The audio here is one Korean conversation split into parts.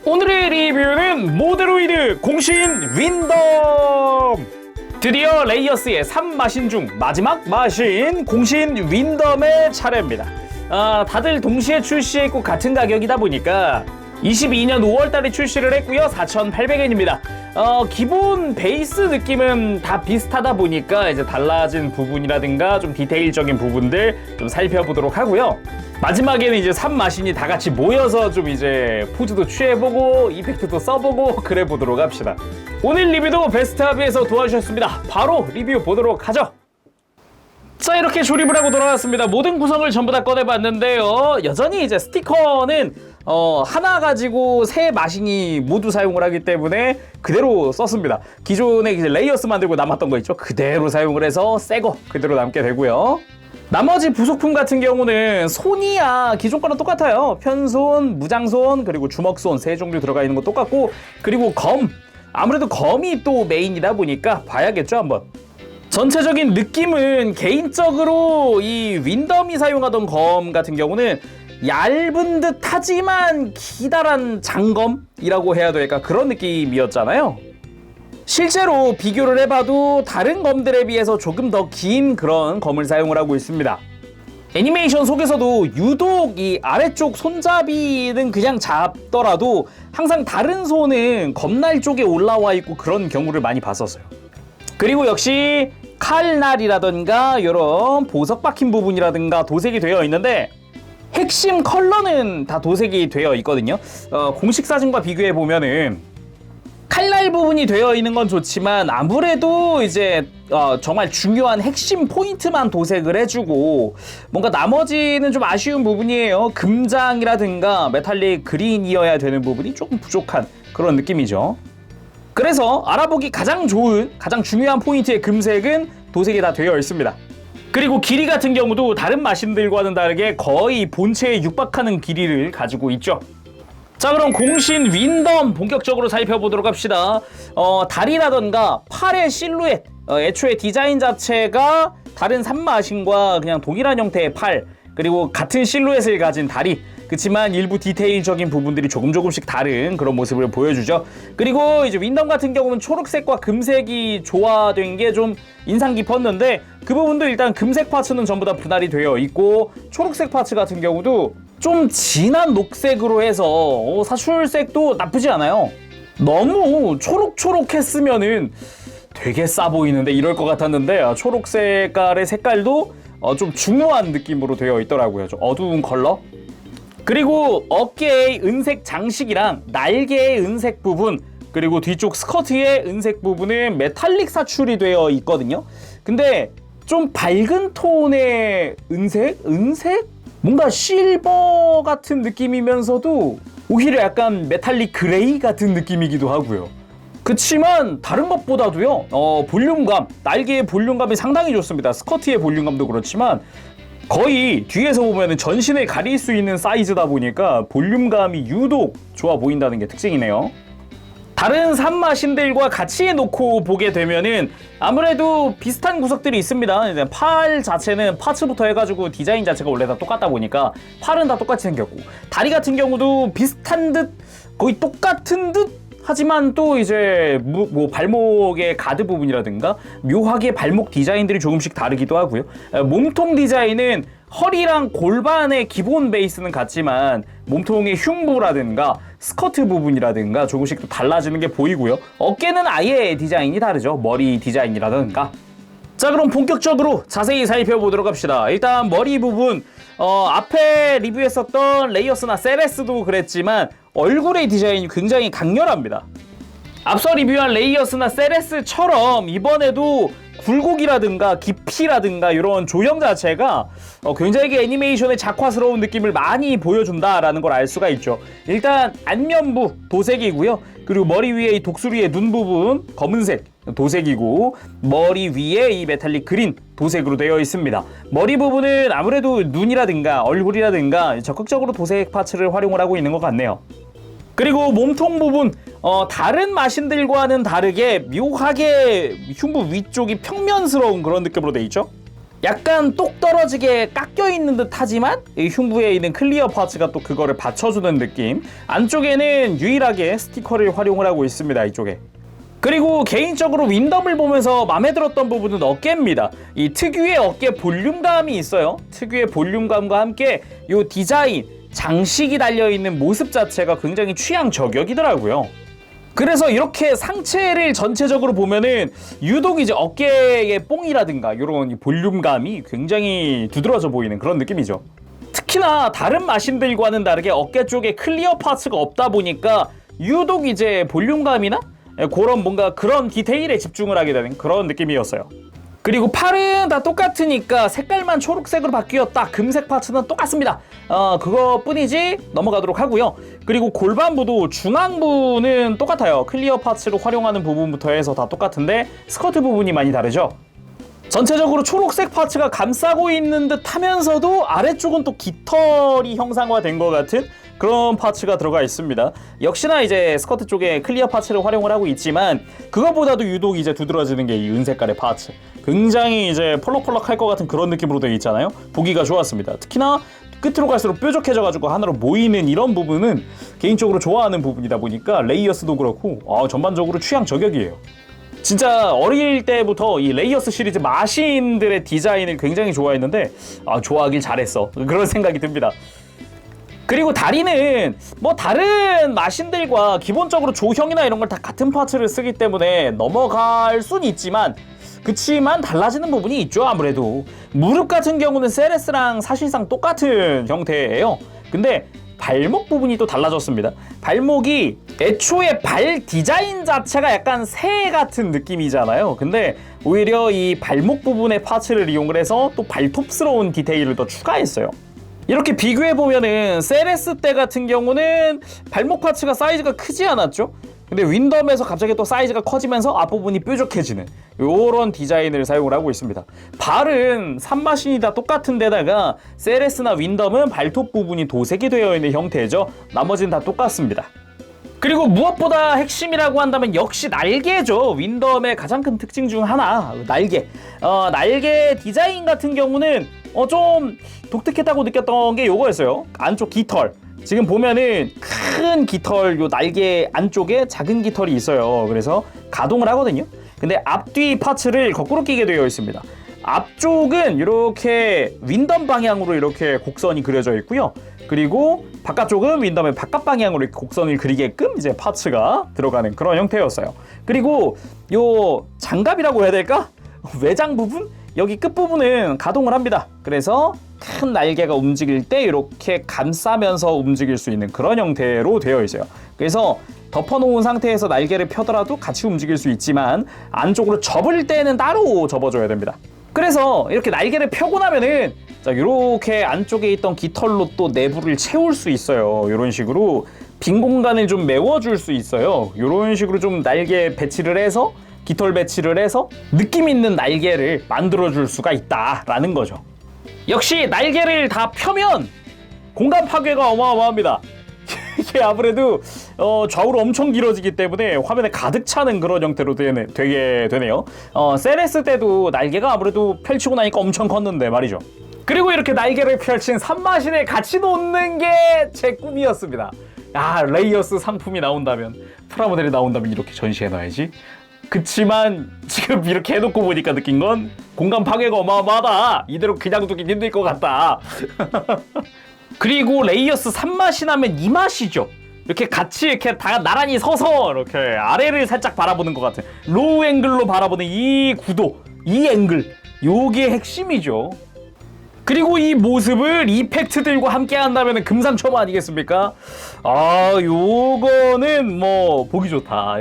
오늘의 리뷰는 모데로이드 공신 윈덤! 드디어 레이어스의 3마신 중 마지막 마신 공신 윈덤의 차례입니다. 다들 동시에 출시했고 같은 가격이다 보니까 22년 5월달에 출시를 했고요. 4,800엔입니다. 기본 베이스 느낌은 다 비슷하다 보니까 이제 달라진 부분이라든가 좀 디테일적인 부분들 좀 살펴보도록 하고요. 마지막에는 이제 3마신이 다 같이 모여서 좀 이제 포즈도 취해보고 이펙트도 써보고 그래 보도록 합시다. 오늘 리뷰도 베스트하비에서 도와주셨습니다. 바로 리뷰 보도록 하죠. 자, 이렇게 조립을 하고 돌아왔습니다. 모든 구성을 전부 다 꺼내봤는데요. 여전히 이제 스티커는 하나 가지고 세 마신이 모두 사용을 하기 때문에 그대로 썼습니다. 기존에 이제 레이어스 만들고 남았던 거 있죠? 그대로 사용을 해서 새 거 그대로 남게 되고요. 나머지 부속품 같은 경우는 손이야 기존 거랑 똑같아요. 편손, 무장손, 그리고 주먹손 세 종류 들어가 있는 거 똑같고, 그리고 검, 아무래도 검이 또 메인이다 보니까 봐야겠죠 한번. 전체적인 느낌은 개인적으로 이 윈덤이 사용하던 검 같은 경우는 얇은 듯 하지만 기다란 장검이라고 해야 될까, 그런 느낌이었잖아요. 실제로 비교를 해봐도 다른 검들에 비해서 조금 더 긴 그런 검을 사용을 하고 있습니다. 애니메이션 속에서도 유독 이 아래쪽 손잡이는 그냥 잡더라도 항상 다른 손은 검날 쪽에 올라와 있고 그런 경우를 많이 봤었어요. 그리고 역시 칼날이라던가 이런 보석 박힌 부분이라든가 도색이 되어 있는데 핵심 컬러는 다 도색이 되어 있거든요. 공식 사진과 비교해 보면은 칼날 부분이 되어 있는 건 좋지만 아무래도 이제 정말 중요한 핵심 포인트만 도색을 해주고 뭔가 나머지는 좀 아쉬운 부분이에요. 금장이라든가 메탈릭 그린이어야 되는 부분이 조금 부족한 그런 느낌이죠. 그래서 알아보기 가장 좋은, 가장 중요한 포인트의 금색은 도색이 다 되어 있습니다. 그리고 길이 같은 경우도 다른 마신들과는 다르게 거의 본체에 육박하는 길이를 가지고 있죠. 자, 그럼 공신 윈덤 본격적으로 살펴보도록 합시다. 다리라던가 팔의 실루엣, 애초에 디자인 자체가 다른 3마신과 그냥 동일한 형태의 팔, 그리고 같은 실루엣을 가진 다리, 그렇지만 일부 디테일적인 부분들이 조금씩 다른 그런 모습을 보여주죠. 그리고 이제 윈덤 같은 경우는 초록색과 금색이 조화된 게 좀 인상 깊었는데 그 부분도 일단 금색 파츠는 전부 다 분할이 되어 있고 초록색 파츠 같은 경우도 좀 진한 녹색으로 해서 사출색도 나쁘지 않아요. 너무 초록초록했으면은 되게 싸 보이는데 이럴 것 같았는데 초록 색깔의 색깔도 좀 중후한 느낌으로 되어 있더라고요. 좀 어두운 컬러. 그리고 어깨의 은색 장식이랑 날개의 은색 부분, 그리고 뒤쪽 스커트의 은색 부분은 메탈릭 사출이 되어 있거든요. 근데 좀 밝은 톤의 은색? 뭔가 실버 같은 느낌이면서도 오히려 약간 메탈릭 그레이 같은 느낌이기도 하고요. 그치만 다른 것보다도요, 볼륨감, 날개의 볼륨감이 상당히 좋습니다. 스커트의 볼륨감도 그렇지만 거의 뒤에서 보면 전신을 가릴 수 있는 사이즈다 보니까 볼륨감이 유독 좋아 보인다는 게 특징이네요. 다른 3마신들과 같이 놓고 보게 되면은 아무래도 비슷한 구석들이 있습니다. 팔 자체는 파츠부터 해가지고 디자인 자체가 원래 다 똑같다 보니까 팔은 다 똑같이 생겼고, 다리 같은 경우도 비슷한 듯 거의 똑같은 듯 하지만 또 이제 뭐 발목의 가드 부분이라든가 묘하게 발목 디자인들이 조금씩 다르기도 하고요. 몸통 디자인은 허리랑 골반의 기본 베이스는 같지만 몸통의 흉부라든가 스커트 부분이라든가 조금씩 또 달라지는 게 보이고요. 어깨는 아예 디자인이 다르죠. 머리 디자인이라든가. 자, 그럼 본격적으로 자세히 살펴보도록 합시다. 일단 머리 부분, 앞에 리뷰했었던 레이어스나 세레스도 그랬지만 얼굴의 디자인이 굉장히 강렬합니다. 앞서 리뷰한 레이어스나 세레스처럼 이번에도 굴곡이라든가 깊이라든가 이런 조형 자체가 굉장히 애니메이션의 작화스러운 느낌을 많이 보여준다라는 걸 알 수가 있죠. 일단 안면부 도색이고요. 그리고 머리 위에 이 독수리의 눈 부분 검은색 도색이고, 머리 위에 이 메탈릭 그린 도색으로 되어 있습니다. 머리 부분은 아무래도 눈이라든가 얼굴이라든가 적극적으로 도색 파츠를 활용을 하고 있는 것 같네요. 그리고 몸통 부분, 다른 마신들과는 다르게 묘하게 흉부 위쪽이 평면스러운 그런 느낌으로 되어 있죠. 약간 똑 떨어지게 깎여 있는 듯 하지만 이 흉부에 있는 클리어 파츠가 또 그거를 받쳐주는 느낌. 안쪽에는 유일하게 스티커를 활용을 하고 있습니다. 이쪽에. 그리고 개인적으로 윈덤을 보면서 마음에 들었던 부분은 어깨입니다. 이 특유의 어깨 볼륨감이 있어요. 특유의 볼륨감과 함께 이 디자인, 장식이 달려있는 모습 자체가 굉장히 취향 저격이더라고요. 그래서 이렇게 상체를 전체적으로 보면은 유독 이제 어깨의 뽕이라든가 이런 볼륨감이 굉장히 두드러져 보이는 그런 느낌이죠. 특히나 다른 마신들과는 다르게 어깨 쪽에 클리어 파츠가 없다 보니까 유독 이제 볼륨감이나 그런 뭔가 그런 디테일에 집중을 하게 되는 그런 느낌이었어요. 그리고 팔은 다 똑같으니까 색깔만 초록색으로 바뀌었다. 금색 파츠는 똑같습니다. 그거뿐이지 넘어가도록 하고요. 그리고 골반부도 중앙부는 똑같아요. 클리어 파츠로 활용하는 부분부터 해서 다 똑같은데 스커트 부분이 많이 다르죠. 전체적으로 초록색 파츠가 감싸고 있는 듯 하면서도 아래쪽은 또 깃털이 형상화된 것 같은 그런 파츠가 들어가 있습니다. 역시나 이제 스커트 쪽에 클리어 파츠를 활용을 하고 있지만 그거보다도 유독 이제 두드러지는 게 이 은색깔의 파츠. 굉장히 이제 펄럭펄럭할 것 같은 그런 느낌으로 되어 있잖아요. 보기가 좋았습니다. 특히나 끝으로 갈수록 뾰족해져가지고 하나로 모이는 이런 부분은 개인적으로 좋아하는 부분이다 보니까 레이어스도 그렇고 전반적으로 취향 저격이에요. 진짜 어릴 때부터 이 레이어스 시리즈 마신들의 디자인을 굉장히 좋아했는데 좋아하길 잘했어. 그런 생각이 듭니다. 그리고 다리는 뭐 다른 마신들과 기본적으로 조형이나 이런 걸 다 같은 파츠를 쓰기 때문에 넘어갈 순 있지만 그치만 달라지는 부분이 있죠. 아무래도 무릎 같은 경우는 세레스랑 사실상 똑같은 형태예요. 근데 발목 부분이 또 달라졌습니다. 발목이 애초에 발 디자인 자체가 약간 새 같은 느낌이잖아요. 근데 오히려 이 발목 부분의 파츠를 이용을 해서 또 발톱스러운 디테일을 더 추가했어요. 이렇게 비교해보면은 세레스 때 같은 경우는 발목 파츠가 사이즈가 크지 않았죠? 근데 윈덤에서 갑자기 또 사이즈가 커지면서 앞부분이 뾰족해지는 요런 디자인을 사용을 하고 있습니다. 발은 3마신이 다 똑같은 데다가 세레스나 윈덤은 발톱 부분이 도색이 되어 있는 형태죠. 나머지는 다 똑같습니다. 그리고 무엇보다 핵심이라고 한다면 역시 날개죠. 윈덤의 가장 큰 특징 중 하나, 날개. 날개 디자인 같은 경우는 좀 독특했다고 느꼈던 게 요거였어요. 안쪽 깃털. 지금 보면은 큰 깃털, 요 날개 안쪽에 작은 깃털이 있어요. 그래서 가동을 하거든요. 근데 앞뒤 파츠를 거꾸로 끼게 되어 있습니다. 앞쪽은 이렇게 윈덤 방향으로 이렇게 곡선이 그려져 있고요. 그리고 바깥쪽은 윈덤의 바깥 방향으로 이렇게 곡선을 그리게끔 이제 파츠가 들어가는 그런 형태였어요. 그리고 요 장갑이라고 해야 될까? 외장 부분? 여기 끝부분은 가동을 합니다. 그래서 큰 날개가 움직일 때 이렇게 감싸면서 움직일 수 있는 그런 형태로 되어 있어요. 그래서 덮어놓은 상태에서 날개를 펴더라도 같이 움직일 수 있지만 안쪽으로 접을 때는 따로 접어줘야 됩니다. 그래서 이렇게 날개를 펴고 나면은 이렇게 안쪽에 있던 깃털로 또 내부를 채울 수 있어요. 이런 식으로 빈 공간을 좀 메워줄 수 있어요. 이런 식으로 좀 날개 배치를 해서 깃털 배치를 해서 느낌 있는 날개를 만들어줄 수가 있다라는 거죠. 역시 날개를 다 펴면 공간 파괴가 어마어마합니다. 이게 아무래도 좌우로 엄청 길어지기 때문에 화면에 가득 차는 그런 형태로 되게 되네요. 세레스 때도 날개가 아무래도 펼치고 나니까 엄청 컸는데 말이죠. 그리고 이렇게 날개를 펼친 3마신을 같이 놓는 게 제 꿈이었습니다. 레이어스 상품이 나온다면, 프라모델이 나온다면 이렇게 전시해놔야지. 그치만 지금 이렇게 해놓고 보니까 느낀 건 공간 파괴가 어마어마하다. 이대로 그냥 두긴 힘들 것 같다. 그리고 레이어스 3마신 하면 이 맛이죠. 이렇게 같이 이렇게 다 나란히 서서 이렇게 아래를 살짝 바라보는 것 같은 로우 앵글로 바라보는 이 구도, 이 앵글, 요게 핵심이죠. 그리고 이 모습을 이펙트들과 함께 한다면 금상첨화 아니겠습니까? 요거는 뭐 보기 좋다.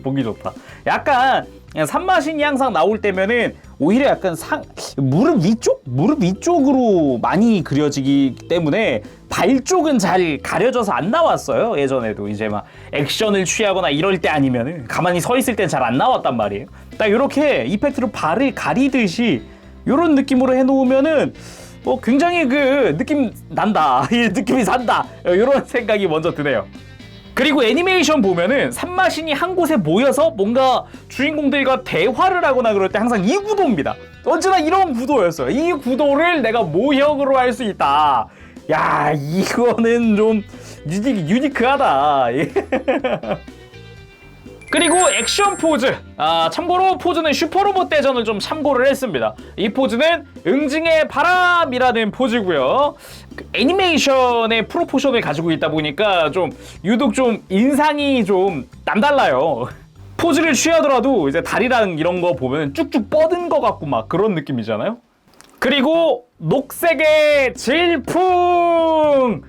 보기 좋다. 약간 3마신이 항상 나올 때면은 오히려 약간 무릎 위쪽으로 많이 그려지기 때문에 발 쪽은 잘 가려져서 안 나왔어요. 예전에도 이제 막 액션을 취하거나 이럴 때 아니면은 가만히 서 있을 땐 잘 안 나왔단 말이에요. 딱 이렇게 이펙트로 발을 가리듯이 이런 느낌으로 해놓으면은 굉장히 그 느낌 난다. 이 느낌이 산다. 이런 생각이 먼저 드네요. 그리고 애니메이션 보면은 산마신이 한 곳에 모여서 뭔가 주인공들과 대화를 하거나 그럴 때 항상 이 구도입니다. 언제나 이런 구도였어요. 이 구도를 내가 모형으로 할 수 있다. 야, 이거는 좀 유니크하다. 그리고 액션 포즈. 참고로 포즈는 슈퍼로봇 대전을 좀 참고를 했습니다. 이 포즈는 응징의 바람이라는 포즈고요. 애니메이션의 프로포션을 가지고 있다 보니까 좀 유독 좀 인상이 좀 남달라요. 포즈를 취하더라도 이제 다리랑 이런 거 보면 쭉쭉 뻗은 것 같고 막 그런 느낌이잖아요. 그리고 녹색의 질풍.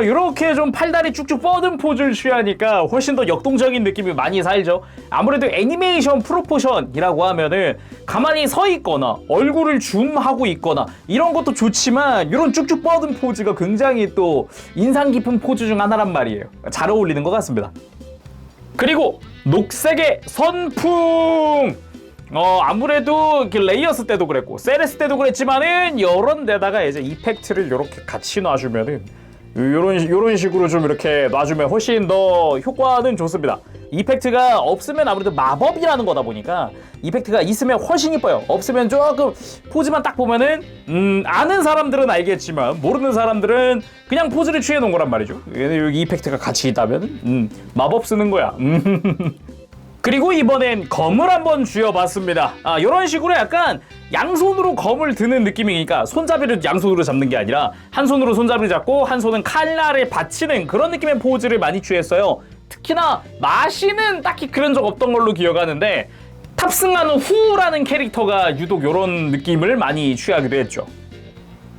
이렇게 좀 팔다리 쭉쭉 뻗은 포즈를 취하니까 훨씬 더 역동적인 느낌이 많이 살죠. 아무래도 애니메이션 프로포션이라고 하면은 가만히 서 있거나 얼굴을 줌하고 있거나 이런 것도 좋지만 이런 쭉쭉 뻗은 포즈가 굉장히 또 인상 깊은 포즈 중 하나란 말이에요. 잘 어울리는 것 같습니다. 그리고 녹색의 선풍. 아무래도 레이어스 때도 그랬고 세레스 때도 그랬지만은 이런 데다가 이제 이펙트를 이렇게 같이 놔주면은 요런 식으로 좀 이렇게 놔주면 훨씬 더 효과는 좋습니다. 이펙트가 없으면 아무래도 마법이라는 거다 보니까 이펙트가 있으면 훨씬 이뻐요. 없으면 조금 포즈만 딱 보면은 아는 사람들은 알겠지만 모르는 사람들은 그냥 포즈를 취해 놓은 거란 말이죠. 여기 이펙트가 같이 있다면 마법 쓰는 거야. 그리고 이번엔 검을 한번 쥐어봤습니다. 이런 식으로 약간 양손으로 검을 드는 느낌이니까 손잡이를 양손으로 잡는 게 아니라 한 손으로 손잡이를 잡고 한 손은 칼날을 받치는 그런 느낌의 포즈를 많이 취했어요. 특히나 마시는 딱히 그런 적 없던 걸로 기억하는데 탑승한 후라는 캐릭터가 유독 이런 느낌을 많이 취하기도 했죠.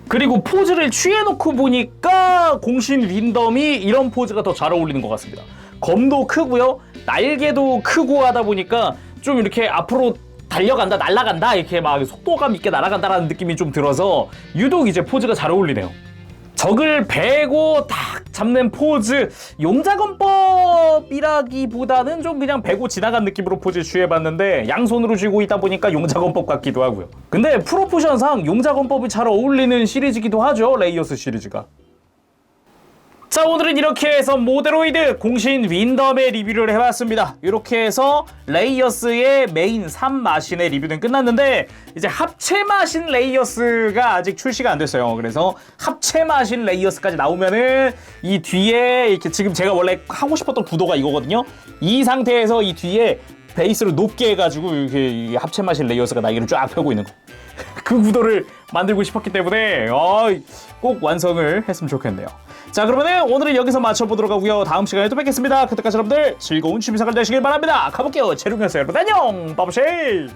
그리고 포즈를 취해놓고 보니까 공신 윈덤이 이런 포즈가 더 잘 어울리는 것 같습니다. 검도 크고요. 날개도 크고 하다 보니까 좀 이렇게 앞으로 달려간다, 날아간다 이렇게 막 속도감 있게 날아간다라는 느낌이 좀 들어서 유독 이제 포즈가 잘 어울리네요. 적을 베고 딱 잡는 포즈, 용자건법이라기보다는 좀 그냥 베고 지나간 느낌으로 포즈 취해봤는데 양손으로 쥐고 있다 보니까 용자건법 같기도 하고요. 근데 프로포션상 용자건법이 잘 어울리는 시리즈기도 하죠, 레이어스 시리즈가. 자, 오늘은 이렇게 해서 모데로이드 공신 윈덤의 리뷰를 해봤습니다. 이렇게 해서 레이어스의 메인 3마신의 리뷰는 끝났는데 이제 합체 마신 레이어스가 아직 출시가 안 됐어요. 그래서 합체 마신 레이어스까지 나오면은 이 뒤에 이렇게 지금 제가 원래 하고 싶었던 구도가 이거거든요. 이 상태에서 이 뒤에 베이스를 높게 해가지고 이렇게 합체 마신 레이어스가 날개를 쫙 펴고 있는 거. 그 구도를 만들고 싶었기 때문에 꼭 완성을 했으면 좋겠네요. 자, 그러면 오늘은 여기서 마쳐보도록 하고요. 다음 시간에 또 뵙겠습니다. 그때까지 여러분들 즐거운 취미생활 되시길 바랍니다. 가볼게요. 재룡이었어요. 여러분 안녕. 빠바쉐이.